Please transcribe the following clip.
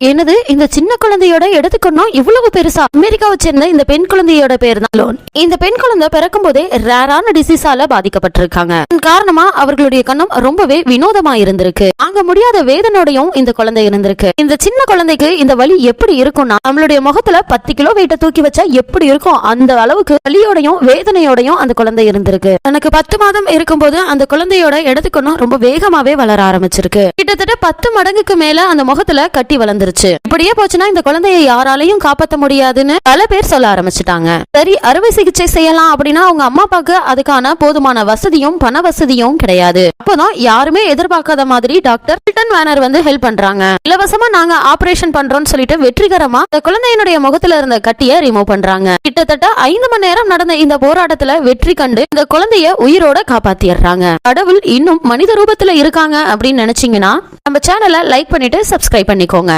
என்னது இந்த சின்ன குழந்தையோட எடுத்துக்கணும் இவ்வளவு பெருசா? அமெரிக்காவை சேர்ந்த இந்த பெண் குழந்தையோட பேர் தான் லோன். இந்த பெண் குழந்தை பிறக்கும் போதே ரேரான டிசீஸால பாதிக்கப்பட்டிருக்காங்க. காரணமா அவர்களுடைய கண்ணம் ரொம்பவே வினோதமா இருந்திருக்கு. தாங்க முடியாத வேதனோடையும் இந்த குழந்தை இருந்திருக்கு. இந்த சின்ன குழந்தைக்கு இந்த வலி எப்படி இருக்கும்னா, நம்மளுடைய முகத்துல 10 கிலோ வெயிட்ட தூக்கி வச்சா எப்படி இருக்கும் அந்த அளவுக்கு வலியோடையும் வேதனையோடையும் அந்த குழந்தை இருந்திருக்கு. தனக்கு 10 மாதம் இருக்கும்போது அந்த குழந்தையோட எடுத்துக்கணும் ரொம்ப வேகமாவே வளர ஆரம்பிச்சிருக்கு. கிட்டத்தட்ட 10 மடங்குக்கு மேல அந்த முகத்துல கட்டி வளர்ந்துருச்சு. இப்படியே போச்சுன்னா இந்த குழந்தையை யாராலையும் காப்பாற்ற முடியாதுன்னு பல பேர் சொல்ல ஆரம்பிச்சுட்டாங்க. சரி, அறுவை சிகிச்சை செய்யலாம் அப்படின்னா அவங்க அம்மா அப்பாக்கு அதுக்கான போதுமான வசதியும் பண வசதியும் கிடையாது. அப்போதான் யாருமே எதிர்பார்க்காத மாதிரி டாக்டர் மில்டன் வேனர் வந்து ஹெல்ப் பண்றாங்க. இலவசமா நாங்க ஆபரேஷன் பண்றோம்னு சொல்லிட்டு வெற்றிகரமா இந்த குழந்தையினுடைய முகத்துல இருந்த கட்டியை ரிமூவ் பண்றாங்க. கிட்டத்தட்ட 5 மணி நேரம் நடந்த இந்த போராட்டத்துல வெற்றி கண்டு இந்த குழந்தைய உயிரோட காப்பாத்திடுறாங்க. கடவுள் இன்னும் மனித ரூபத்துல இருக்காங்க அப்படின்னு நினைச்சீங்கன்னா நம்ம சேனலை லைக் பண்ணிட்டு சப்ஸ்கிரைப் பண்ணிக்கோங்க.